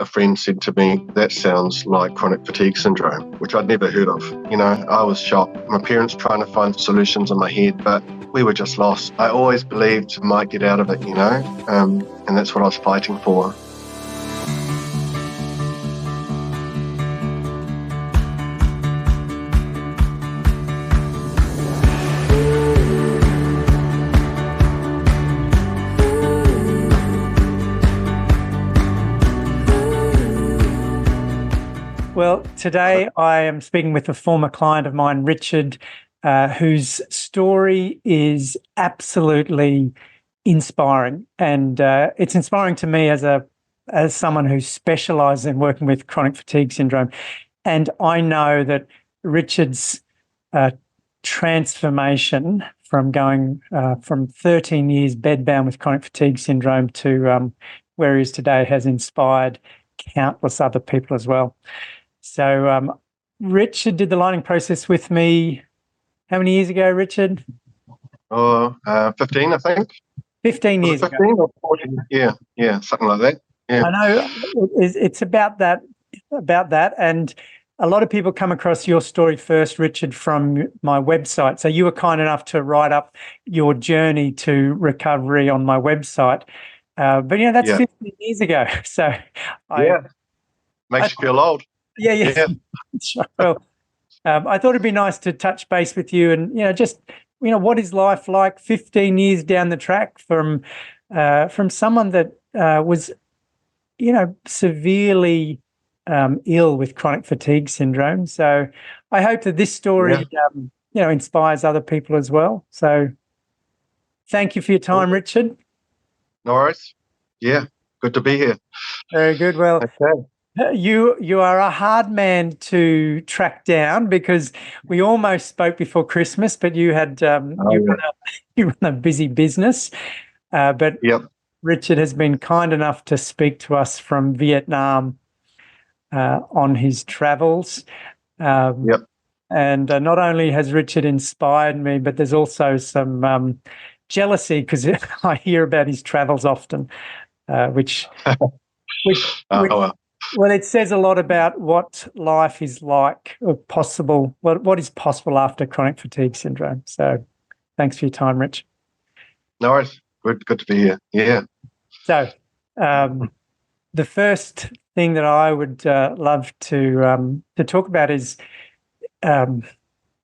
a friend said to me, "That sounds like chronic fatigue syndrome," which I'd never heard of. I was shocked. My parents trying to find solutions in my head, but we were just lost. I always believed I might get out of it, and that's what I was fighting for. Well, today I am speaking with a former client of mine, Richard, whose story is absolutely inspiring, and it's inspiring to me as someone who specialises in working with chronic fatigue syndrome. And I know that Richard's transformation from going from 13 years bedbound with chronic fatigue syndrome to where he is today has inspired countless other people as well. So Richard did the lining process with me how many years ago, Richard? 15, I think. 15 years 15 ago. or 14? Yeah, something like that. Yeah. I know it's about that. And a lot of people come across your story first, Richard, from my website. So you were kind enough to write up your journey to recovery on my website. But that's 15 years ago. So makes you feel old. Yeah. Well, I thought it'd be nice to touch base with you and, what is life like 15 years down the track from someone that was, severely ill with chronic fatigue syndrome. So I hope that this story, inspires other people as well. So thank you for your time, Richard. No worries. Yeah, good to be here. Very good. Well, okay. You are a hard man to track down because we almost spoke before Christmas, but you had you run a busy business. But Richard has been kind enough to speak to us from Vietnam on his travels. And not only has Richard inspired me, but there's also some jealousy because I hear about his travels often, which Well, it says a lot about what life is like or possible, what is possible after chronic fatigue syndrome. So thanks for your time, Rich. No worries. Good to be here. Yeah. So the first thing that I would love to talk about is I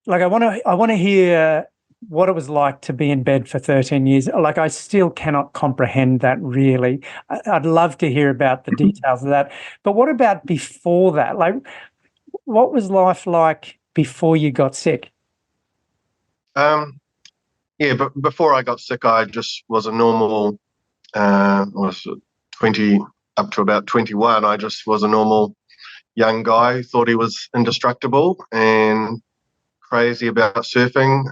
want to hear what it was like to be in bed for 13 years. Like, I still cannot comprehend that, really. I'd love to hear about the details of that. But what about before that? Like, what was life like before you got sick? But before I got sick, I just was a normal, was 20 up to about 21. I just was a normal young guy who thought he was indestructible and crazy about surfing,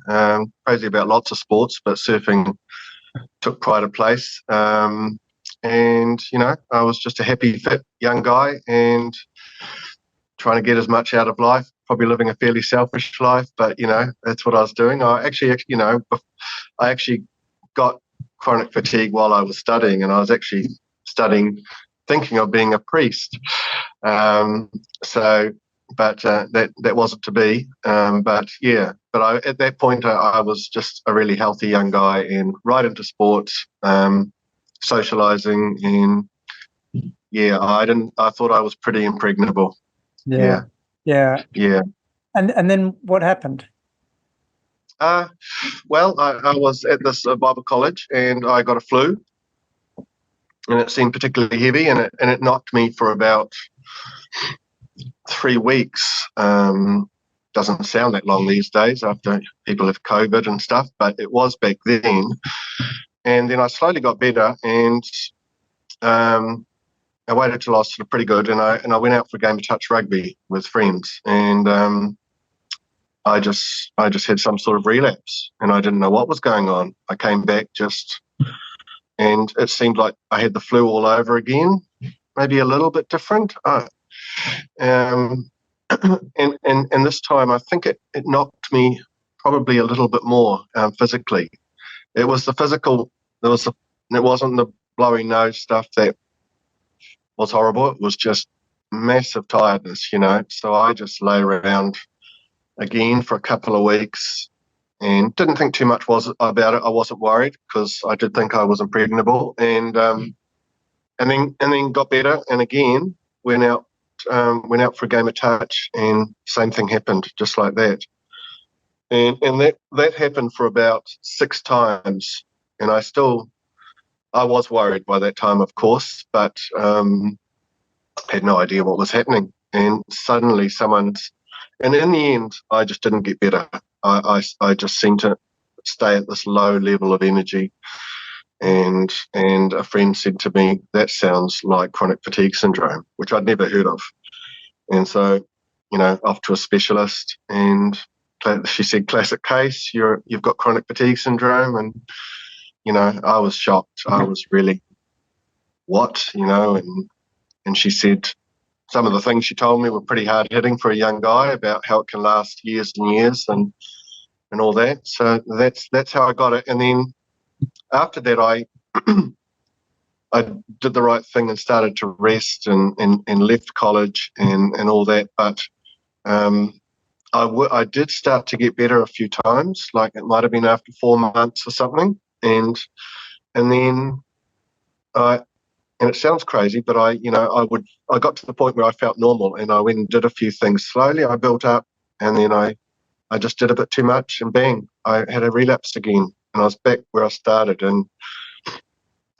crazy about lots of sports, but surfing took pride of place. And, I was just a happy, fit young guy and trying to get as much out of life, probably living a fairly selfish life, but, that's what I was doing. I actually got chronic fatigue while I was studying, and I was actually studying, thinking of being a priest. But that wasn't to be. But at that point, I was just a really healthy young guy and right into sports, socializing, and I thought I was pretty impregnable. Yeah. And then what happened? I was at this Bible college and I got a flu, and it seemed particularly heavy, and it knocked me for about 3 weeks. Doesn't sound that long these days after people have COVID and stuff, but it was back then. And then I slowly got better, and I waited till I was sort of pretty good, and I went out for a game of touch rugby with friends, and I just had some sort of relapse, and I didn't know what was going on. I came back and it seemed like I had the flu all over again, maybe a little bit different. And this time I think it knocked me probably a little bit more physically. It was the physical. It wasn't the blowy nose stuff that was horrible. It was just massive tiredness, So I just lay around again for a couple of weeks and didn't think too much about it. I wasn't worried because I did think I was impregnable, and then got better, and again went out for a game of touch, and same thing happened, just like that. And that happened for about 6 times, and I was worried by that time, of course, but had no idea what was happening. And suddenly and in the end, I just didn't get better. I just seemed to stay at this low level of energy. And a friend said to me, that sounds like chronic fatigue syndrome, which I'd never heard of. And so, off to a specialist, and she said, classic case, you've got chronic fatigue syndrome. And, I was shocked. I was really, what, and she said some of the things she told me were pretty hard hitting for a young guy about how it can last years and years and all that. So that's how I got it. And then after that, I did the right thing and started to rest and left college and all that. But I did start to get better a few times, like it might have been after 4 months or something. And then and it sounds crazy, but I got to the point where I felt normal, and I went and did a few things. Slowly I built up, and then I just did a bit too much, and bang, I had a relapse again, and I was back where I started, and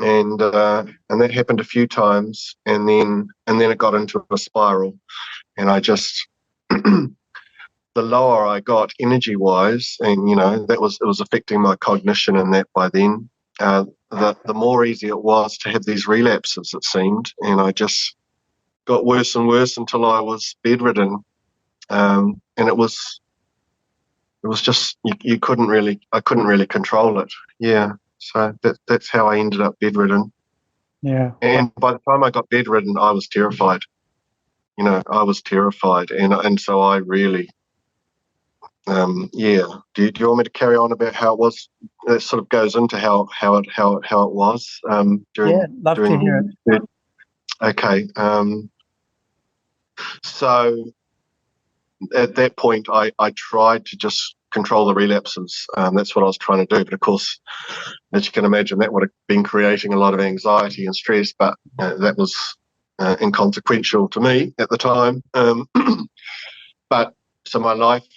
that happened a few times, and then it got into a spiral, and I just the lower I got energy wise, and it was affecting my cognition and that by then. The more easy it was to have these relapses, it seemed, and I just got worse and worse until I was bedridden, and it was just I couldn't really control it. Yeah, so that's how I ended up bedridden. Yeah, and by the time I got bedridden, I was terrified. I was terrified, and so I really. Yeah. Do you want me to carry on about how it was? It sort of goes into how it was during. Yeah, love to hear it. Okay. So at that point, I tried to just control the relapses. That's what I was trying to do. But of course, as you can imagine, that would have been creating a lot of anxiety and stress. But that was inconsequential to me at the time. But so my life.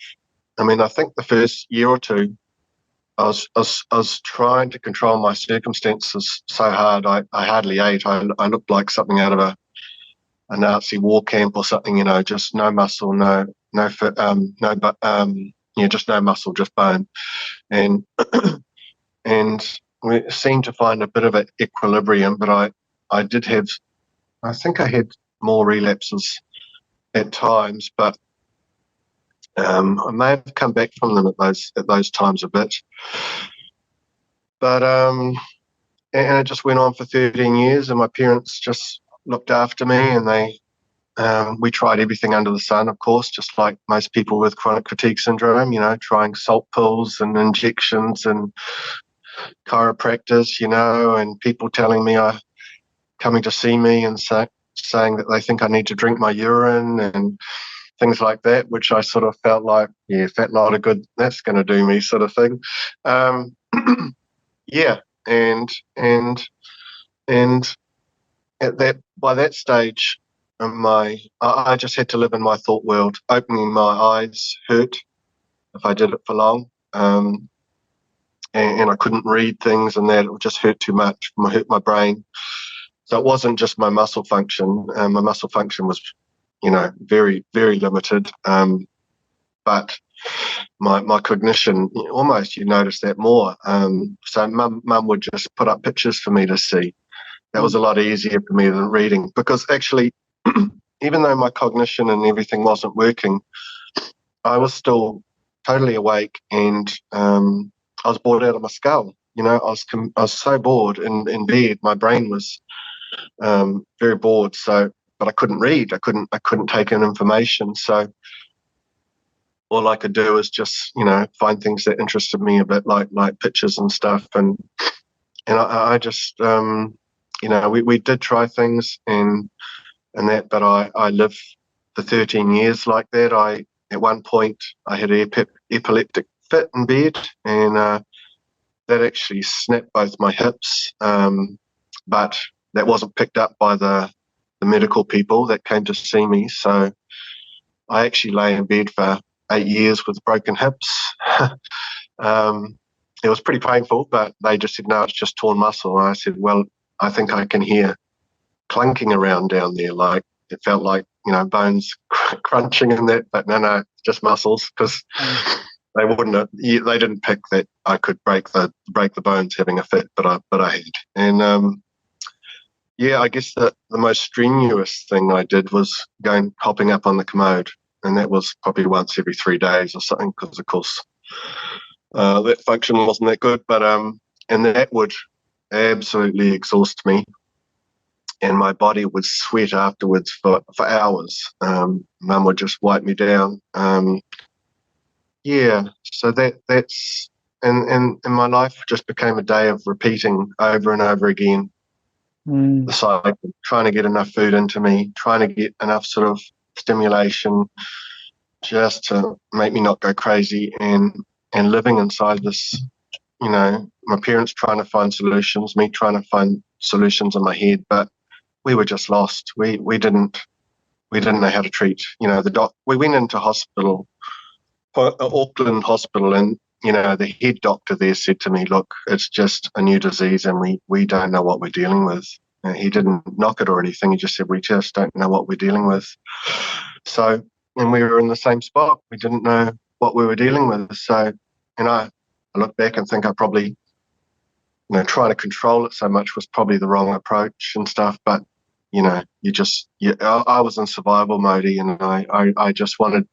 I mean, I think the first year or two, I was trying to control my circumstances so hard. I hardly ate. I looked like something out of a Nazi war camp or something. Just no muscle, no fit, just no muscle, just bone, and and we seemed to find a bit of an equilibrium. But I did have, I think I had more relapses at times, but. I may have come back from them at those times a bit, but and it just went on for 13 years, and my parents just looked after me, and we tried everything under the sun, of course, just like most people with chronic fatigue syndrome. Trying salt pills and injections and chiropractors, and people telling me coming to see me and saying that they think I need to drink my urine and things like that, which I sort of felt like, yeah, fat lot of good, that's going to do me, sort of thing. Yeah, and by that stage, I just had to live in my thought world. Opening my eyes hurt if I did it for long, and I couldn't read things, and that it would just hurt too much. It hurt my brain. So it wasn't just my muscle function. My muscle function was very, very limited. But my cognition, almost you notice that more. So mum would just put up pictures for me to see. That was a lot easier for me than reading, because actually, even though my cognition and everything wasn't working, I was still totally awake, and I was bored out of my skull. I was so bored in bed. My brain was very bored. So. But I couldn't read. I couldn't take in information. So all I could do was just, find things that interested me a bit, like pictures and stuff. And I just we did try things and that, but I lived for 13 years like that. At one point I had an epileptic fit in bed, and that actually snapped both my hips, but that wasn't picked up by the medical people that came to see me. So I actually lay in bed for 8 years with broken hips. It was pretty painful, but they just said, no, it's just torn muscle. And I said, well, I think I can hear clunking around down there. Like it felt like, bones crunching and that, but no, just muscles, because they didn't pick that I could break the bones having a fit, but I had. And I guess the most strenuous thing I did was hopping up on the commode, and that was probably once every 3 days or something, because of course that function wasn't that good. But and that would absolutely exhaust me, and my body would sweat afterwards for hours. Mum would just wipe me down. So that's and my life just became a day of repeating over and over again the cycle, trying to get enough food into me, trying to get enough sort of stimulation just to make me not go crazy, and living inside this, my parents trying to find solutions, me trying to find solutions in my head, but we were just lost. We didn't know how to treat. We went into hospital, Auckland Hospital, and the head doctor there said to me, look, it's just a new disease, and we don't know what we're dealing with. He didn't knock it or anything. He just said, we just don't know what we're dealing with. So, and we were in the same spot. We didn't know what we were dealing with. So, I look back and think I probably, trying to control it so much was probably the wrong approach and stuff. But, I was in survival mode, and I just wanted,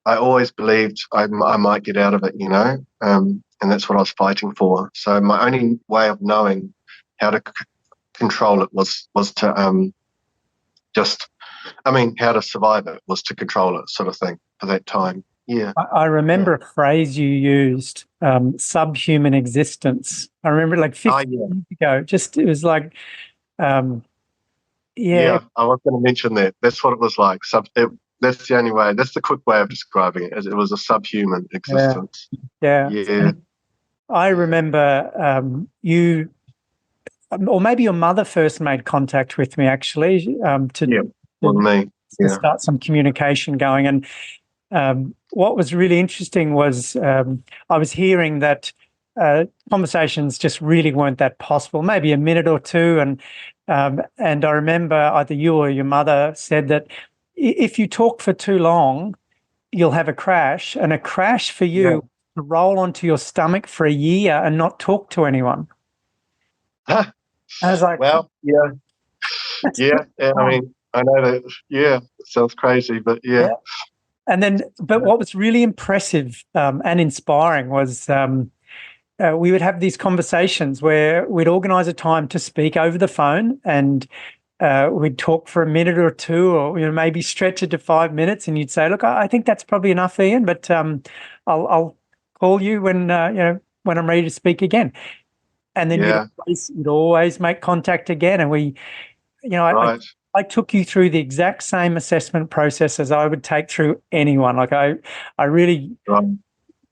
I always believed I might get out of it, and that's what I was fighting for. So my only way of knowing how to control it was to how to survive it was to control it, sort of thing, for that time. Yeah. I remember a phrase you used, subhuman existence. I remember like 50 years ago, it was like, Yeah, I was going to mention that. That's what it was like. That's the only way. That's the quick way of describing it. It was a subhuman existence. Yeah. I remember you, or maybe your mother first made contact with me, actually, to start some communication going. And what was really interesting was I was hearing that conversations just really weren't that possible, maybe a minute or two. And I remember either you or your mother said that if you talk for too long, you'll have a crash, and a crash for you to roll onto your stomach for a year and not talk to anyone. I was like, well, yeah. I mean, I know that. Yeah, it sounds crazy, but yeah. And then, but what was really impressive and inspiring was we would have these conversations where we'd organise a time to speak over the phone, and we'd talk for a minute or two, or maybe stretch it to 5 minutes, and you'd say, "Look, I think that's probably enough, Ian, but I'll call you when when I'm ready to speak again." And then you'd always make contact again, and we, I took you through the exact same assessment process as I would take through anyone. Like I really,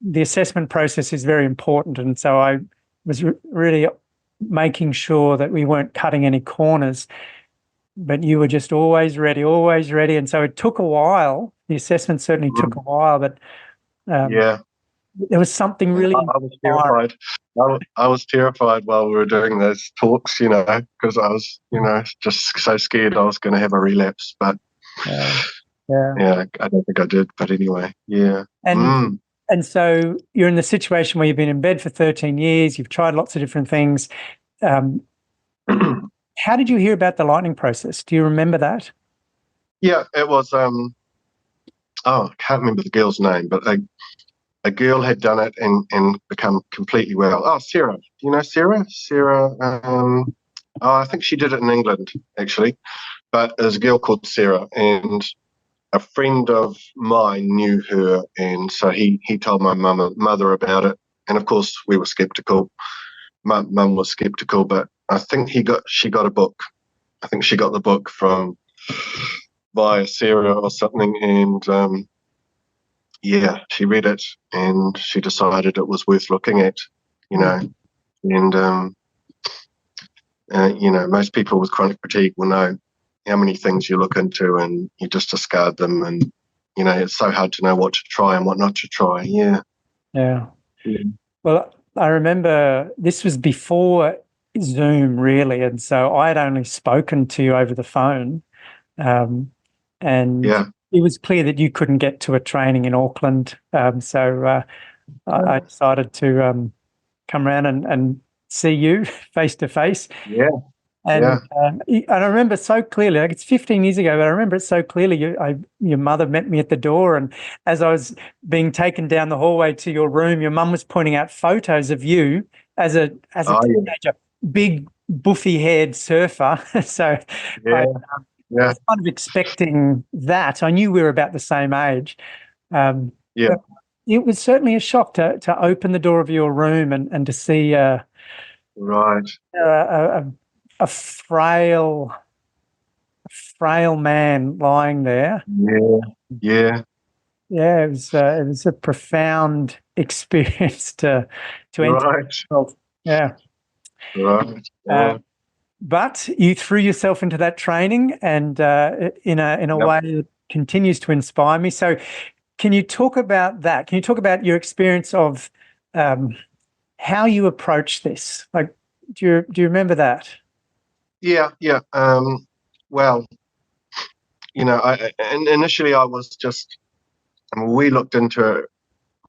the assessment process is very important, and so I was really making sure that we weren't cutting any corners. But you were just always ready, and so it took a while. The assessment certainly took a while, but there was something really. I was terrified. I was terrified while we were doing those talks, because I was, just so scared I was going to have a relapse. But I don't think I did. But anyway, And so you're in the situation where you've been in bed for 13 years. You've tried lots of different things. How did you hear about the lightning process? Do you remember that? Yeah, it was. I can't remember the girl's name, but a girl had done it and become completely well. Oh, Sarah. Do you know Sarah? Sarah, I think she did it in England, actually. But there's a girl called Sarah, and a friend of mine knew her, and so he told my mother about it. And, of course, we were sceptical. Mum was sceptical, but think she got a book. I think she got the book from via Sarah or something, and she read it and she decided it was worth looking at, and most people with chronic fatigue will know how many things you look into and you just discard them, and it's so hard to know what to try and what not to try. Yeah. Well, I remember this was before Zoom, really, and so I had only spoken to you over the phone, and it was clear that you couldn't get to a training in Auckland, so I decided to come around and see you face to face. And I remember so clearly, like it's 15 years ago, but I remember it so clearly. Your mother met me at the door, and as I was being taken down the hallway to your room, your mum was pointing out photos of you as a teenager, big buffy-haired surfer. So I was kind of expecting that. I knew we were about the same age. But it was certainly a shock to open the door of your room and to see a frail man lying there. Yeah. It was a profound experience to enter. Yeah. Right. But you threw yourself into that training, and in a way that continues to inspire me. So, can you talk about that? Can you talk about your experience of how you approach this? Like, do you remember that? Yeah. Well, initially I was just, we looked into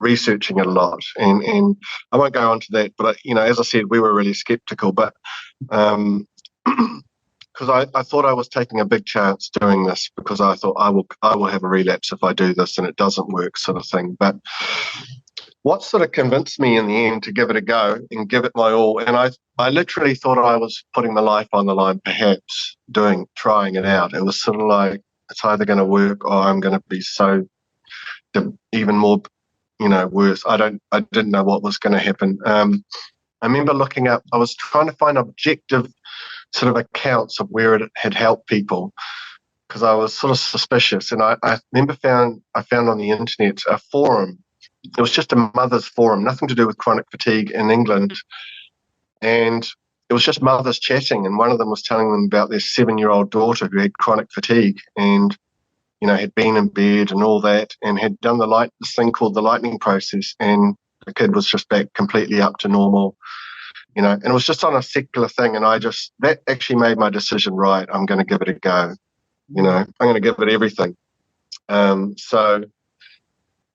researching it a lot, and I won't go on to that, but as I said, we were really skeptical, but because I thought I was taking a big chance doing this, because I thought I will have a relapse if I do this and it doesn't work, sort of thing. But what sort of convinced me in the end to give it a go and give it my all, and I literally thought I was putting my life on the line, perhaps trying it out. It was sort of like, it's either going to work or I'm going to be so even more, worse. I didn't know what was going to happen. I remember looking up, I was trying to find objective sort of accounts of where it had helped people, because I was sort of suspicious. And I remember I found on the internet a forum. It was just a mother's forum, nothing to do with chronic fatigue in England. And it was just mothers chatting, and one of them was telling them about their 7-year-old daughter who had chronic fatigue and, had been in bed and all that, and had done this thing called the lightning process, and the kid was just back completely up to normal, and it was just on a secular thing. And that actually made my decision right. I'm going to give it a go. I'm going to give it everything. So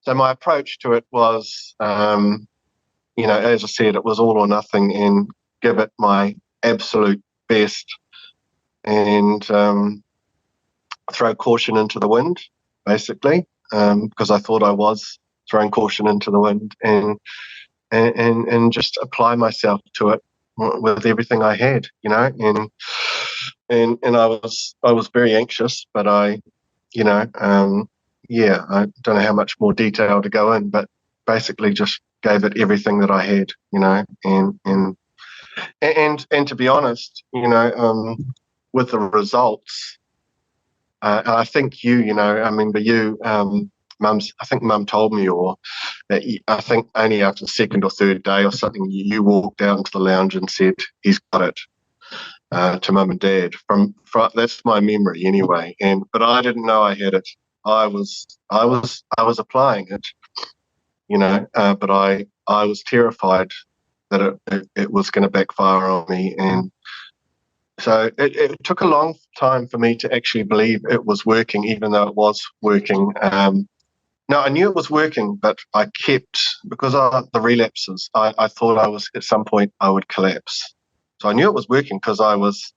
my approach to it was, as I said, it was all or nothing, and give it my absolute best, and throw caution into the wind, basically, because I thought I was throwing caution into the wind, and just apply myself to it with everything I had, and I was very anxious, but I don't know how much more detail to go in, but basically just gave it everything that I had, and to be honest, with the results, I think I remember you, I think Mum told me, or that I think only after the second or third day or something, you walked out into the lounge and said, "He's got it," to Mum and Dad. From that's my memory anyway. But I didn't know I had it. I was applying it, but I was terrified that it was going to backfire on me, and so it took a long time for me to actually believe it was working, even though it was working. No, I knew it was working, but I kept, because of the relapses, I thought at some point I would collapse. So I knew it was working because I was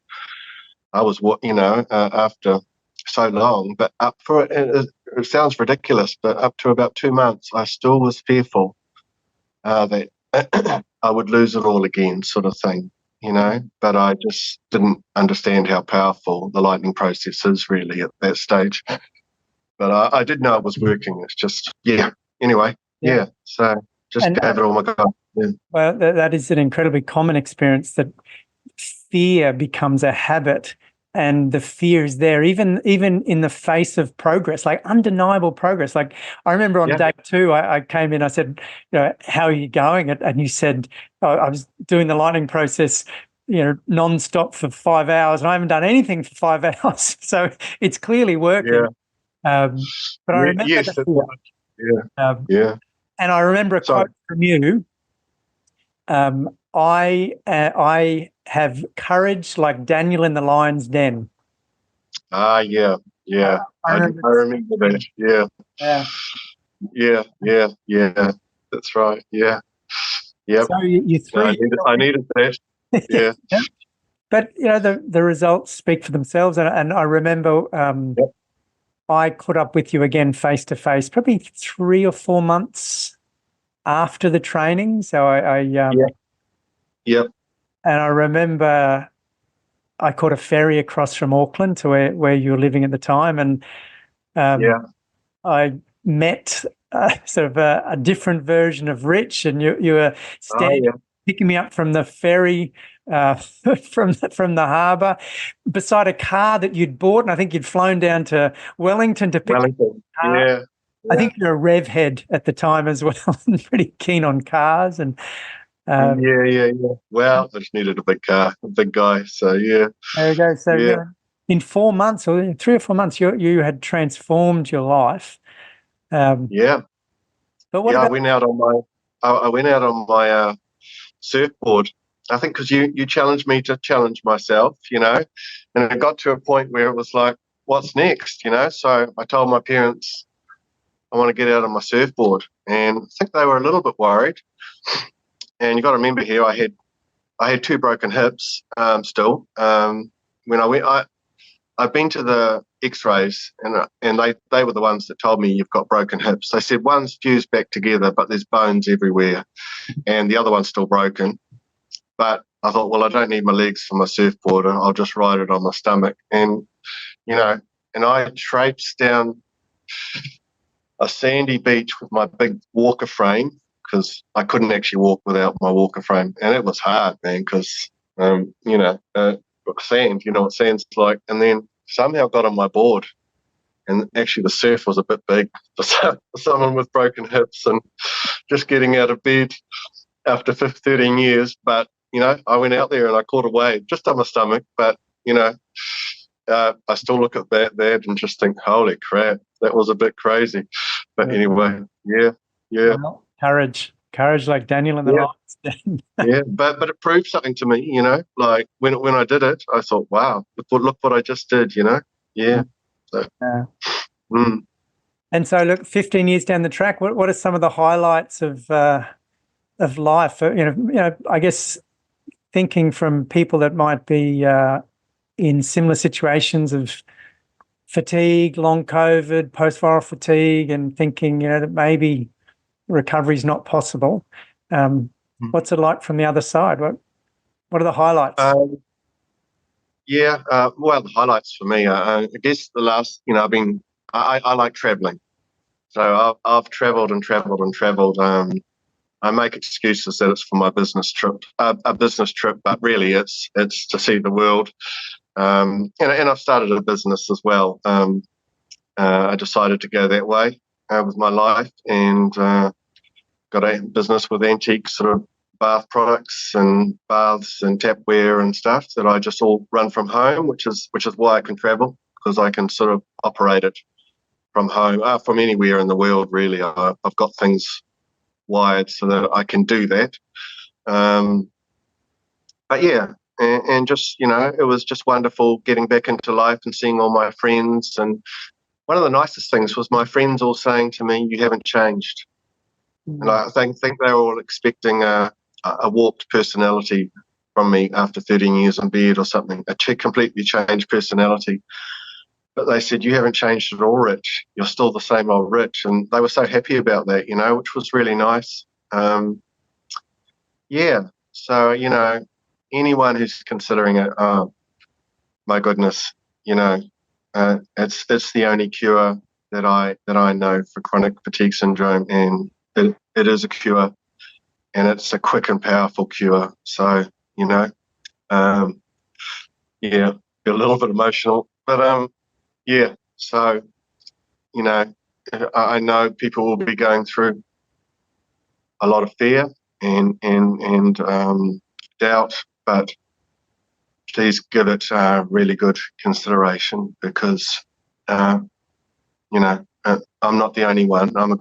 after so long, but it sounds ridiculous, but up to about 2 months, I still was fearful that I would lose it all again, sort of thing, but I just didn't understand how powerful the lightning process is really at that stage. But I did know it was working. It's just, anyway, so just gave it all my go. Yeah. Well, that is an incredibly common experience, that fear becomes a habit, and the fear is there, even in the face of progress, like undeniable progress. Like I remember on day 2, I came in, I said, how are you going? And you said, I was doing the lightning process, non-stop for 5 hours, and I haven't done anything for 5 hours. So it's clearly working. But I remember yes, the fear. And I remember a quote from you. I have courage like Daniel in the lion's den. I remember that. Yeah. That's right. Yeah. Yep. So you three. I needed that. Yeah. But the results speak for themselves, and I remember I caught up with you again face to face, probably 3 or 4 months after the training. So and I remember I caught a ferry across from Auckland to where you were living at the time, and I met sort of a different version of Rich, and you were picking me up from the ferry from the harbour beside a car that you'd bought, and I think you'd flown down to Wellington to pick up the car. Yeah. I think you're a rev head at the time as well, and pretty keen on cars. And Well, I just needed a big car, a big guy. So there you go. So in 4 months, or 3 or 4 months, you had transformed your life. But what I went out on my surfboard. I think because you challenged me to challenge myself, and it got to a point where it was like, what's next, So I told my parents I want to get out on my surfboard, and I think they were a little bit worried. And you got to remember here, I had 2 broken hips still. When I went, I've been to the X-rays, and they were the ones that told me you've got broken hips. They said one's fused back together, but there's bones everywhere, and the other one's still broken. But I thought, well, I don't need my legs for my surfboard. I'll just ride it on my stomach. And and I traipsed down a sandy beach with my big walker frame, because I couldn't actually walk without my walker frame, and it was hard, man, because sand, you know what sand's like, and then somehow got on my board, and actually the surf was a bit big for someone with broken hips and just getting out of bed after 13 years. But I went out there and I caught a wave just on my stomach, but I still look at that and just think, holy crap, that was a bit crazy. But anyway, well, courage like Daniel in the lion's den. but it proved something to me, like when I did it, I thought, wow, look what I just did, And so look, 15 years down the track, what are some of the highlights of life? I guess thinking from people that might be in similar situations of fatigue, long COVID, post-viral fatigue, and thinking, that maybe recovery is not possible. What's it like from the other side? What are the highlights? Well, the highlights for me, I guess the last, I like traveling. So I've traveled and traveled and traveled. I make excuses that it's for my business trip, but really it's to see the world. And I've started a business as well. I decided to go that way with my life, and got a business with antique sort of bath products and baths and tapware and stuff that I just all run from home, which is why I can travel, because I can sort of operate it from home, from anywhere in the world, really. I've got things wired so that I can do that. But yeah, and just, it was just wonderful getting back into life and seeing all my friends. And one of the nicest things was my friends all saying to me, "You haven't changed." And I think they were all expecting a warped personality from me after 13 years in bed or something, a completely changed personality. But they said, "You haven't changed at all, Rich. You're still the same old Rich." And they were so happy about that, which was really nice. So, anyone who's considering it, oh, my goodness, it's the only cure that I know for chronic fatigue syndrome, and it is a cure, and it's a quick and powerful cure. So, yeah, be a little bit emotional, but yeah. So, you know, I know people will be going through a lot of fear and doubt, but please give it really good consideration, because you know, I'm not the only one. I'm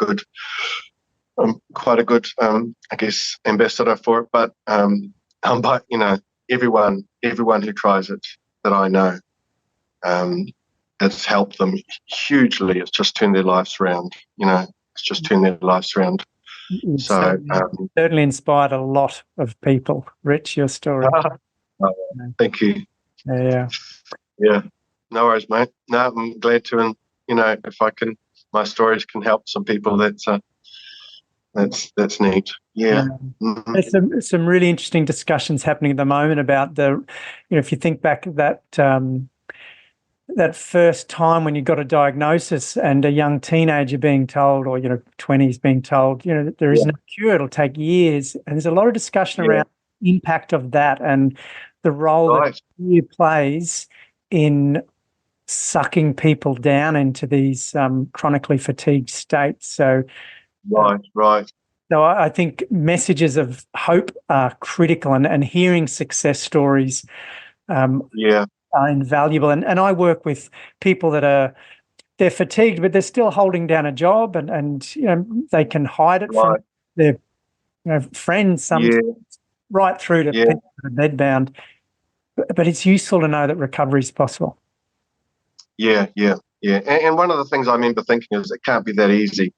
quite a good, I guess, ambassador for it. But you know, everyone who tries it that I know, it's helped them hugely. It's just turned their lives around. You know, it's just turned their lives around. So certainly inspired a lot of people. Rich, your story. Thank you. Yeah. Yeah. No worries, mate. No, I'm glad to, and you know, if I can, my stories can help some people. That's neat. Yeah. Mm-hmm. There's some really interesting discussions happening at the moment about if you think back that that first time when you got a diagnosis and a young teenager being told, or 20s being told, there is no cure, it'll take years, and there's a lot of discussion around the impact of that and the role that fear plays in sucking people down into these chronically fatigued states. So right. So I think messages of hope are critical, and hearing success stories are invaluable. And I work with people that they're fatigued, but they're still holding down a job, and they can hide it from their friends sometimes, right through to people that are bedbound. But it's useful to know that recovery is possible. Yeah. And one of the things I remember thinking is it can't be that easy.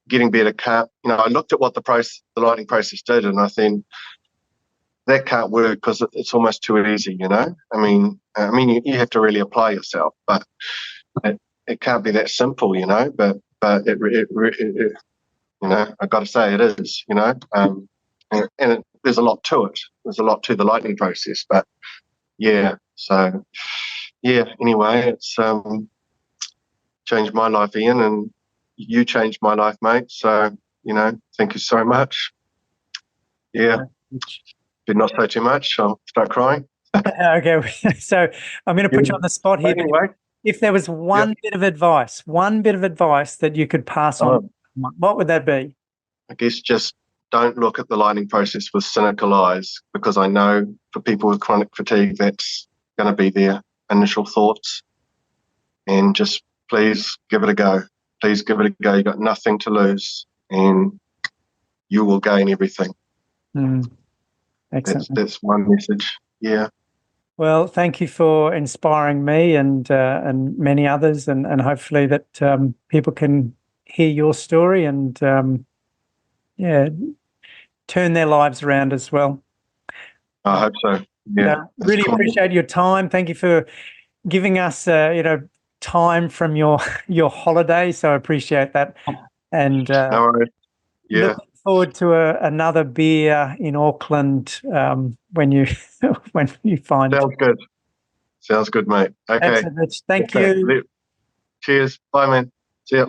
Getting better can't. I looked at what the lightning process did, and I think that can't work because it's almost too easy. I mean, you have to really apply yourself, but it can't be that simple. But it I've got to say it is. There's a lot to it. There's a lot to the lightning process, but yeah. So yeah. Anyway, it's changed my life, Ian, and you changed my life, mate. So, thank you so much. Yeah. Did not say too much. I'll start crying. Okay. So I'm going to put you on the spot here. Anyway. If there was one bit of advice that you could pass on, what would that be? I guess just don't look at the lightning process with cynical eyes, because I know for people with chronic fatigue, that's going to be their initial thoughts. And just please give it a go. Please give it a go. You've got nothing to lose, and you will gain everything. Excellent. That's my message. Yeah. Well, thank you for inspiring me and many others, and hopefully that people can hear your story and turn their lives around as well. I hope so. Yeah. Really appreciate your time. Thank you for giving us time from your holiday. So I appreciate that. And no worries. Yeah. Looking forward to another beer in Auckland when you find. Sounds good, mate. Okay. Thank you. Cheers. Bye, man. See ya.